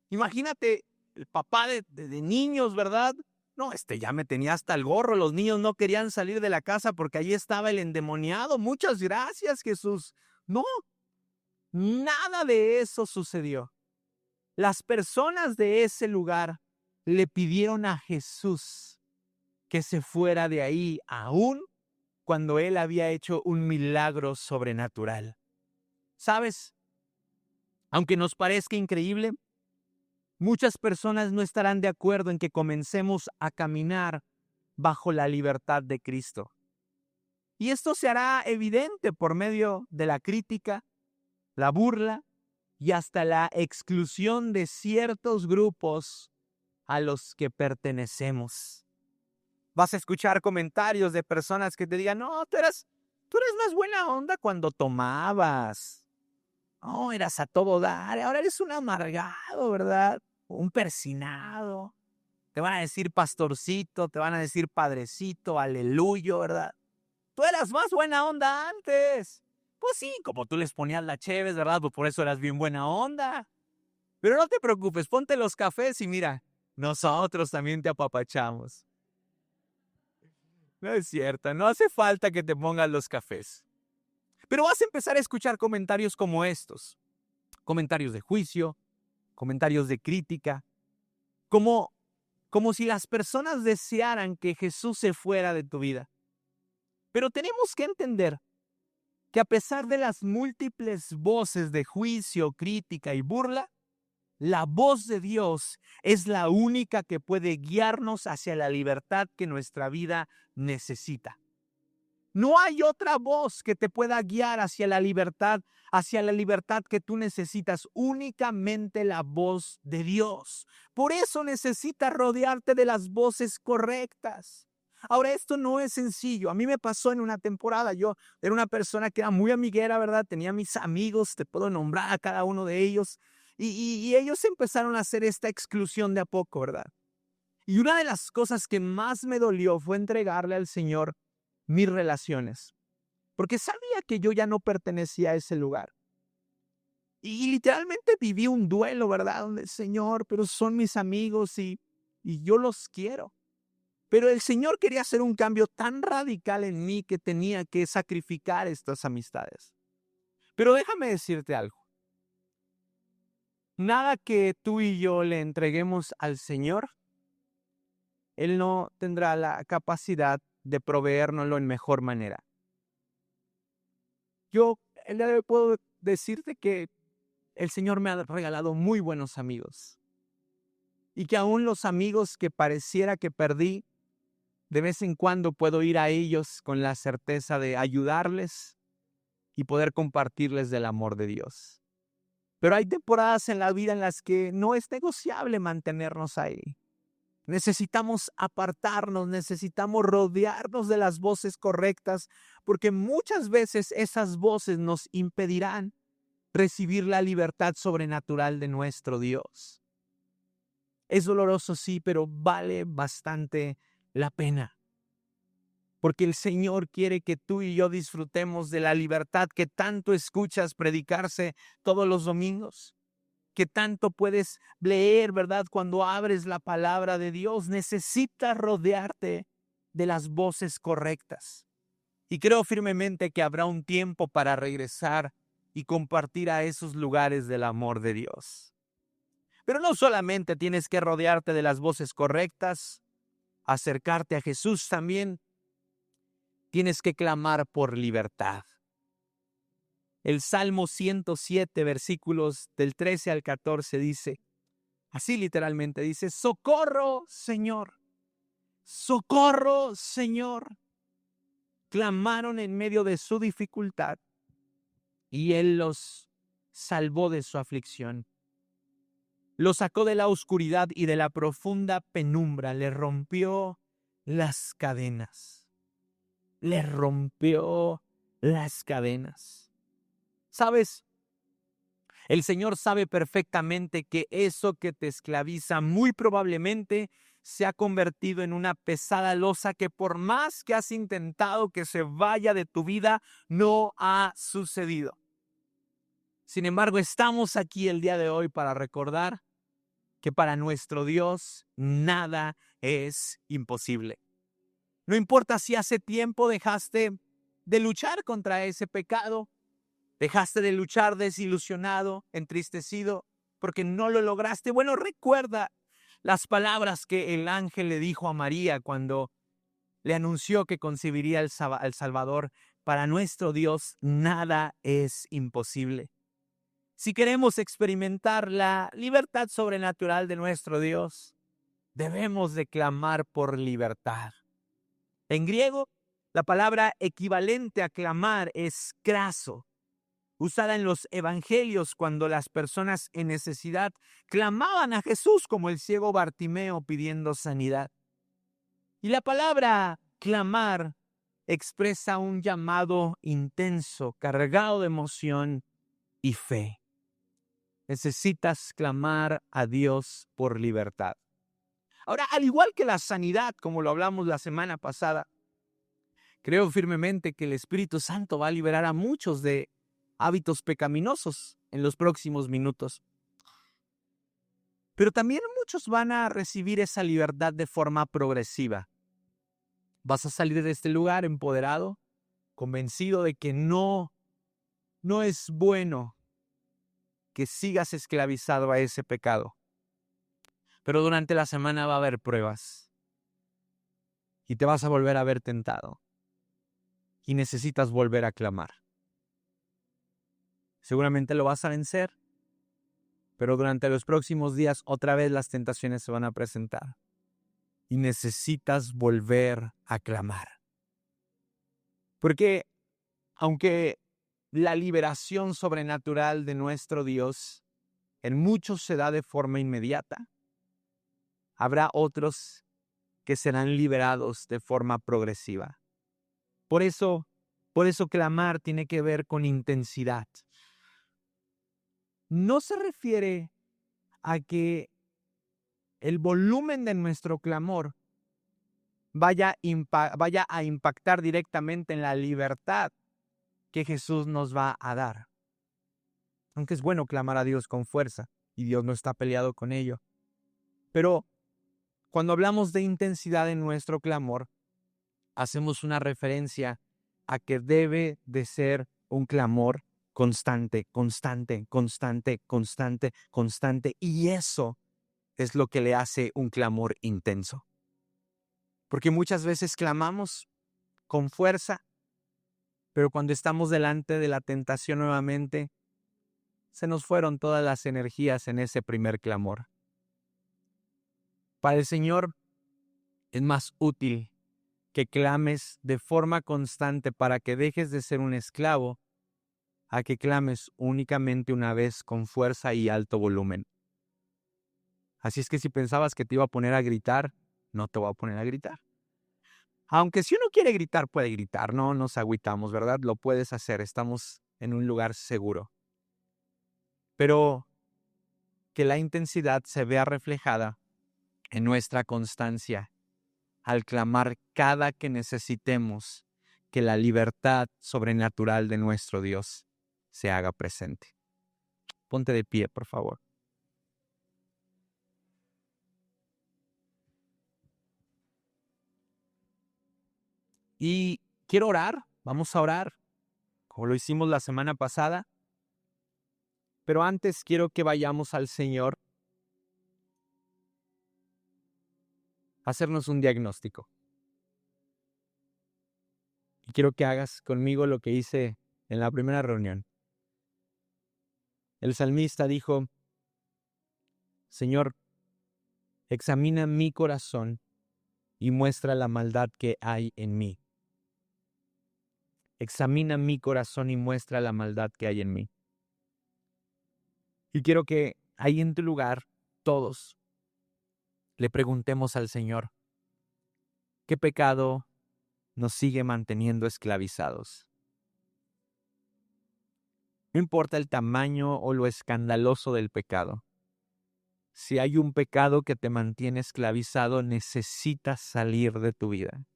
Imagínate, el papá de niños, ¿verdad? No, ya me tenía hasta el gorro, los niños no querían salir de la casa porque allí estaba el endemoniado. Muchas gracias, Jesús. No, nada de eso sucedió. Las personas de ese lugar le pidieron a Jesús que se fuera de ahí, aún cuando él había hecho un milagro sobrenatural. ¿Sabes? Aunque nos parezca increíble, muchas personas no estarán de acuerdo en que comencemos a caminar bajo la libertad de Cristo. Y esto se hará evidente por medio de la crítica, la burla y hasta la exclusión de ciertos grupos a los que pertenecemos. Vas a escuchar comentarios de personas que te digan, no, tú eres más buena onda cuando tomabas. No, eras a todo dar, ahora eres un amargado, ¿verdad? Un persinado. Te van a decir pastorcito, te van a decir padrecito, aleluyo, ¿verdad? Tú eras más buena onda antes. Pues sí, como tú les ponías la cheves, ¿verdad? Pues por eso eras bien buena onda. Pero no te preocupes, ponte los cafés y mira, nosotros también te apapachamos. No es cierto, no hace falta que te pongas los cafés. Pero vas a empezar a escuchar comentarios como estos. Comentarios de juicio, comentarios de crítica, como si las personas desearan que Jesús se fuera de tu vida. Pero tenemos que entender que a pesar de las múltiples voces de juicio, crítica y burla, la voz de Dios es la única que puede guiarnos hacia la libertad que nuestra vida necesita. No hay otra voz que te pueda guiar hacia la libertad que tú necesitas, únicamente la voz de Dios. Por eso necesitas rodearte de las voces correctas. Ahora, esto no es sencillo. A mí me pasó en una temporada. Yo era una persona que era muy amiguera, ¿verdad? Tenía mis amigos, te puedo nombrar a cada uno de ellos. Y ellos empezaron a hacer esta exclusión de a poco, ¿verdad? Y una de las cosas que más me dolió fue entregarle al Señor mis relaciones, porque sabía que yo ya no pertenecía a ese lugar. Y literalmente viví un duelo, ¿verdad? Donde, Señor, pero son mis amigos y yo los quiero. Pero el Señor quería hacer un cambio tan radical en mí que tenía que sacrificar estas amistades. Pero déjame decirte algo. Nada que tú y yo le entreguemos al Señor, Él no tendrá la capacidad de proveérnoslo en mejor manera. Yo el día de hoy puedo decirte que el Señor me ha regalado muy buenos amigos. Y que aún los amigos que pareciera que perdí, de vez en cuando puedo ir a ellos con la certeza de ayudarles y poder compartirles del amor de Dios. Pero hay temporadas en la vida en las que no es negociable mantenernos ahí. Necesitamos apartarnos, necesitamos rodearnos de las voces correctas, porque muchas veces esas voces nos impedirán recibir la libertad sobrenatural de nuestro Dios. Es doloroso, sí, pero vale bastante la pena. Porque el Señor quiere que tú y yo disfrutemos de la libertad que tanto escuchas predicarse todos los domingos, que tanto puedes leer, ¿verdad? Cuando abres la palabra de Dios, necesitas rodearte de las voces correctas. Y creo firmemente que habrá un tiempo para regresar y compartir a esos lugares del amor de Dios. Pero no solamente tienes que rodearte de las voces correctas, acercarte a Jesús, también tienes que clamar por libertad. El Salmo 107, versículos del 13 al 14 dice, así literalmente dice, socorro, Señor, socorro, Señor. Clamaron en medio de su dificultad y Él los salvó de su aflicción. Los sacó de la oscuridad y de la profunda penumbra, le rompió las cadenas. Le rompió las cadenas. ¿Sabes? El Señor sabe perfectamente que eso que te esclaviza muy probablemente se ha convertido en una pesada losa que por más que has intentado que se vaya de tu vida, no ha sucedido. Sin embargo, estamos aquí el día de hoy para recordar que para nuestro Dios nada es imposible. No importa si hace tiempo dejaste de luchar contra ese pecado, dejaste de luchar desilusionado, entristecido, porque no lo lograste. Bueno, recuerda las palabras que el ángel le dijo a María cuando le anunció que concebiría al Salvador. Para nuestro Dios nada es imposible. Si queremos experimentar la libertad sobrenatural de nuestro Dios, debemos de clamar por libertad. En griego, la palabra equivalente a clamar es kraso, usada en los evangelios cuando las personas en necesidad clamaban a Jesús, como el ciego Bartimeo pidiendo sanidad. Y la palabra clamar expresa un llamado intenso, cargado de emoción y fe. Necesitas clamar a Dios por libertad. Ahora, al igual que la sanidad, como lo hablamos la semana pasada, creo firmemente que el Espíritu Santo va a liberar a muchos de hábitos pecaminosos en los próximos minutos. Pero también muchos van a recibir esa libertad de forma progresiva. Vas a salir de este lugar empoderado, convencido de que no es bueno que sigas esclavizado a ese pecado. Pero durante la semana va a haber pruebas y te vas a volver a ver tentado y necesitas volver a clamar. Seguramente lo vas a vencer, pero durante los próximos días otra vez las tentaciones se van a presentar y necesitas volver a clamar. Porque aunque la liberación sobrenatural de nuestro Dios en muchos se da de forma inmediata, habrá otros que serán liberados de forma progresiva. Por eso clamar tiene que ver con intensidad. No se refiere a que el volumen de nuestro clamor vaya a impactar directamente en la libertad que Jesús nos va a dar. Aunque es bueno clamar a Dios con fuerza, y Dios no está peleado con ello. Pero cuando hablamos de intensidad en nuestro clamor, hacemos una referencia a que debe de ser un clamor constante, constante, constante, constante, constante. Y eso es lo que le hace un clamor intenso. Porque muchas veces clamamos con fuerza, pero cuando estamos delante de la tentación nuevamente, se nos fueron todas las energías en ese primer clamor. Para el Señor es más útil que clames de forma constante para que dejes de ser un esclavo, a que clames únicamente una vez con fuerza y alto volumen. Así es que si pensabas que te iba a poner a gritar, no te voy a poner a gritar. Aunque si uno quiere gritar, puede gritar, no nos agüitamos, ¿verdad? Lo puedes hacer, estamos en un lugar seguro. Pero que la intensidad se vea reflejada en nuestra constancia, al clamar cada que necesitemos que la libertad sobrenatural de nuestro Dios se haga presente. Ponte de pie, por favor. Y quiero orar, vamos a orar, como lo hicimos la semana pasada. Pero antes quiero que vayamos al Señor a hacernos un diagnóstico. Y quiero que hagas conmigo lo que hice en la primera reunión. El salmista dijo: Señor, examina mi corazón y muestra la maldad que hay en mí. Examina mi corazón y muestra la maldad que hay en mí. Y quiero que ahí en tu lugar, todos, le preguntemos al Señor, ¿qué pecado nos sigue manteniendo esclavizados? No importa el tamaño o lo escandaloso del pecado. Si hay un pecado que te mantiene esclavizado, necesitas salir de tu vida.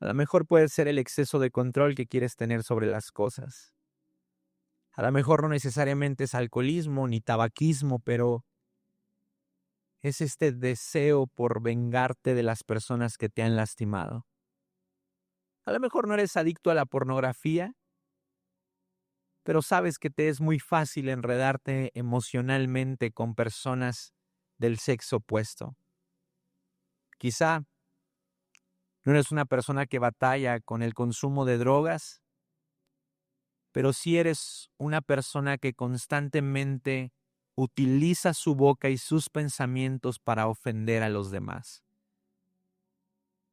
A lo mejor puede ser el exceso de control que quieres tener sobre las cosas. A lo mejor no necesariamente es alcoholismo ni tabaquismo, pero es este deseo por vengarte de las personas que te han lastimado. A lo mejor no eres adicto a la pornografía, pero sabes que te es muy fácil enredarte emocionalmente con personas del sexo opuesto. Quizá no eres una persona que batalla con el consumo de drogas, pero sí eres una persona que constantemente utiliza su boca y sus pensamientos para ofender a los demás.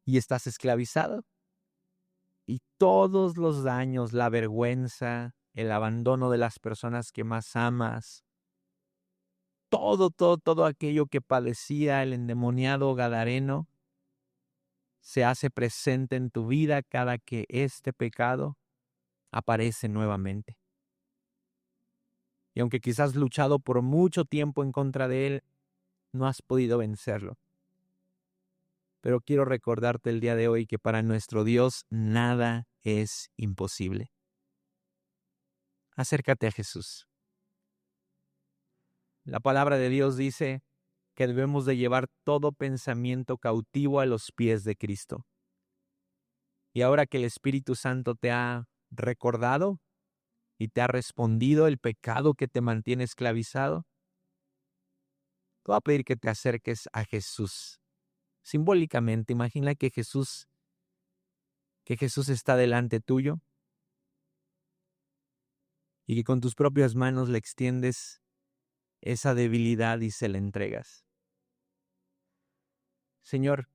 Y estás esclavizado. Y todos los daños, la vergüenza, el abandono de las personas que más amas, todo aquello que padecía el endemoniado gadareno, se hace presente en tu vida cada que este pecado aparece nuevamente. Y aunque quizás has luchado por mucho tiempo en contra de él, no has podido vencerlo. Pero quiero recordarte el día de hoy que para nuestro Dios nada es imposible. Acércate a Jesús. La palabra de Dios dice que debemos de llevar todo pensamiento cautivo a los pies de Cristo. Y ahora que el Espíritu Santo te ha recordado y te ha respondido el pecado que te mantiene esclavizado, te voy a pedir que te acerques a Jesús. Simbólicamente, imagina que Jesús está delante tuyo y que con tus propias manos le extiendes esa debilidad y se la entregas. Señor,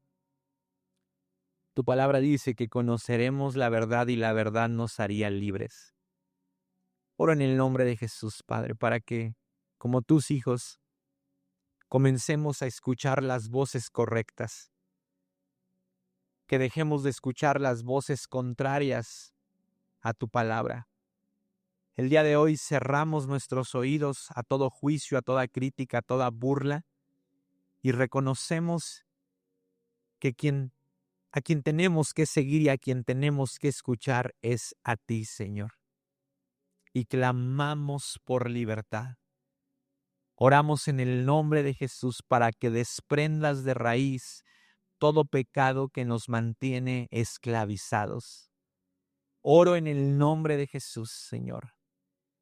tu palabra dice que conoceremos la verdad y la verdad nos haría libres. Oro en el nombre de Jesús, Padre, para que, como tus hijos, comencemos a escuchar las voces correctas, que dejemos de escuchar las voces contrarias a tu palabra. El día de hoy cerramos nuestros oídos a todo juicio, a toda crítica, a toda burla, y reconocemos que a quien tenemos que seguir y a quien tenemos que escuchar es a ti, Señor. Y clamamos por libertad. Oramos en el nombre de Jesús para que desprendas de raíz todo pecado que nos mantiene esclavizados. Oro en el nombre de Jesús, Señor,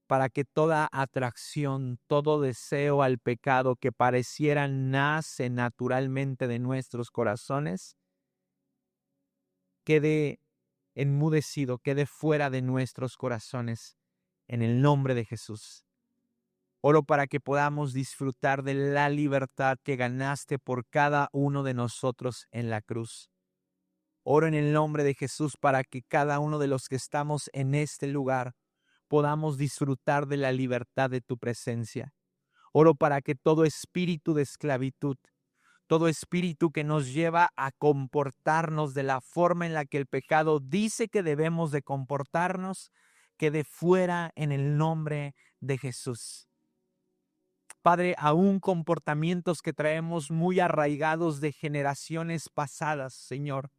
para que toda atracción, todo deseo al pecado que pareciera nace naturalmente de nuestros corazones, quede enmudecido, quede fuera de nuestros corazones, en el nombre de Jesús. Oro para que podamos disfrutar de la libertad que ganaste por cada uno de nosotros en la cruz. Oro en el nombre de Jesús para que cada uno de los que estamos en este lugar podamos disfrutar de la libertad de tu presencia. Oro para que todo espíritu de esclavitud, todo espíritu que nos lleva a comportarnos de la forma en la que el pecado dice que debemos de comportarnos, quede fuera en el nombre de Jesús. Padre, aún comportamientos que traemos muy arraigados de generaciones pasadas, Señor.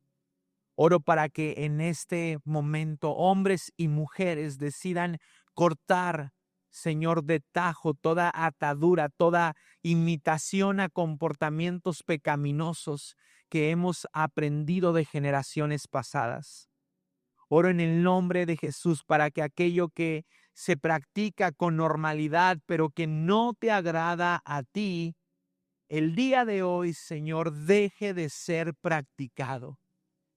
Oro para que en este momento hombres y mujeres decidan cortar, Señor, de tajo toda atadura, toda imitación a comportamientos pecaminosos que hemos aprendido de generaciones pasadas. Oro en el nombre de Jesús para que aquello que se practica con normalidad, pero que no te agrada a ti, el día de hoy, Señor, deje de ser practicado.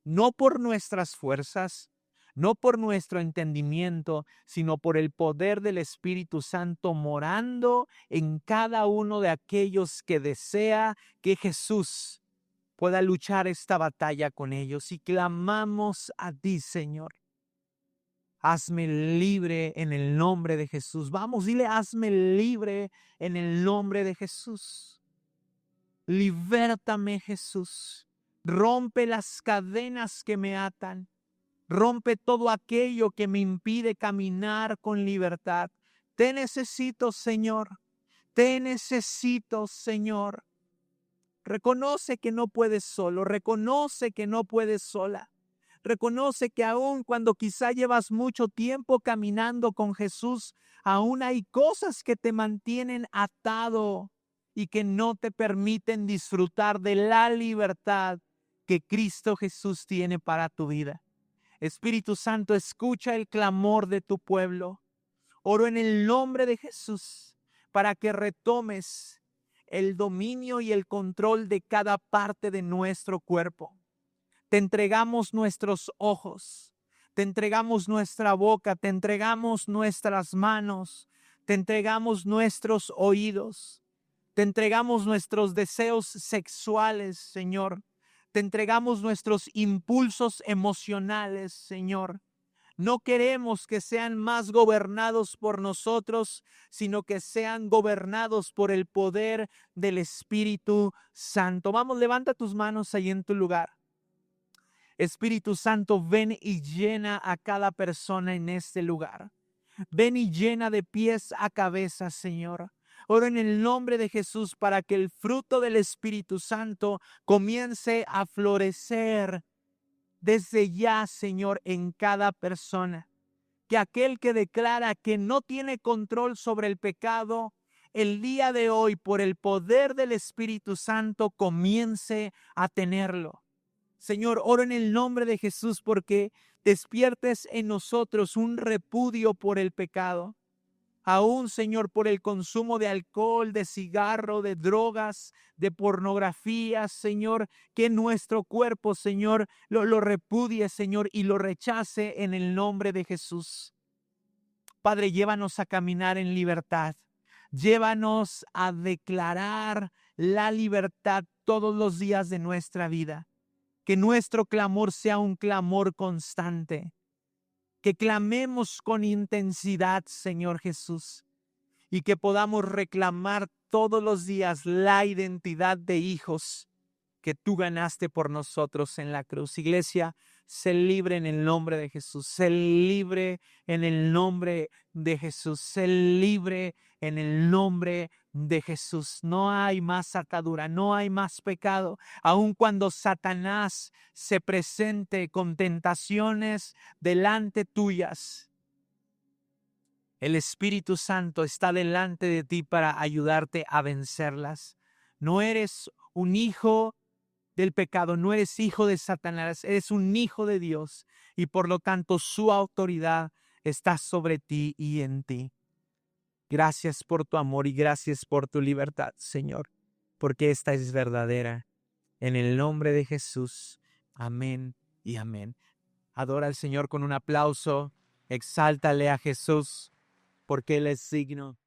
No por nuestras fuerzas, no por nuestro entendimiento, sino por el poder del Espíritu Santo morando en cada uno de aquellos que desea que Jesús pueda luchar esta batalla con ellos. Y clamamos a ti, Señor. Hazme libre en el nombre de Jesús. Vamos, dile, hazme libre en el nombre de Jesús. Libértame, Jesús. Rompe las cadenas que me atan. Rompe todo aquello que me impide caminar con libertad. Te necesito, Señor. Te necesito, Señor. Reconoce que no puedes solo. Reconoce que no puedes sola. Reconoce que aun cuando quizá llevas mucho tiempo caminando con Jesús, aún hay cosas que te mantienen atado y que no te permiten disfrutar de la libertad que Cristo Jesús tiene para tu vida. Espíritu Santo, escucha el clamor de tu pueblo. Oro en el nombre de Jesús para que retomes el dominio y el control de cada parte de nuestro cuerpo. Te entregamos nuestros ojos, te entregamos nuestra boca, te entregamos nuestras manos, te entregamos nuestros oídos, te entregamos nuestros deseos sexuales, Señor. Te entregamos nuestros impulsos emocionales, Señor. No queremos que sean más gobernados por nosotros, sino que sean gobernados por el poder del Espíritu Santo. Vamos, levanta tus manos ahí en tu lugar. Espíritu Santo, ven y llena a cada persona en este lugar. Ven y llena de pies a cabeza, Señor. Oro en el nombre de Jesús para que el fruto del Espíritu Santo comience a florecer desde ya, Señor, en cada persona. Que aquel que declara que no tiene control sobre el pecado, el día de hoy, por el poder del Espíritu Santo, comience a tenerlo. Señor, oro en el nombre de Jesús porque despiertes en nosotros un repudio por el pecado. Aún, Señor, por el consumo de alcohol, de cigarro, de drogas, de pornografía, Señor, que nuestro cuerpo, Señor, lo repudie, Señor, y lo rechace en el nombre de Jesús. Padre, llévanos a caminar en libertad. Llévanos a declarar la libertad todos los días de nuestra vida. Que nuestro clamor sea un clamor constante. Que clamemos con intensidad, Señor Jesús. y que podamos reclamar todos los días la identidad de hijos que tú ganaste por nosotros en la cruz. Iglesia, sé libre en el nombre de Jesús, sé libre en el nombre de Jesús, sé libre en el nombre de Jesús. No hay más atadura, no hay más pecado, aun cuando Satanás se presente con tentaciones delante tuyas. El Espíritu Santo está delante de ti para ayudarte a vencerlas. No eres un hijo del pecado, no eres hijo de Satanás, eres un hijo de Dios y por lo tanto su autoridad está sobre ti y en ti. Gracias por tu amor y gracias por tu libertad, Señor, porque esta es verdadera. En el nombre de Jesús, amén y amén. Adora al Señor con un aplauso, exáltale a Jesús, porque Él es digno.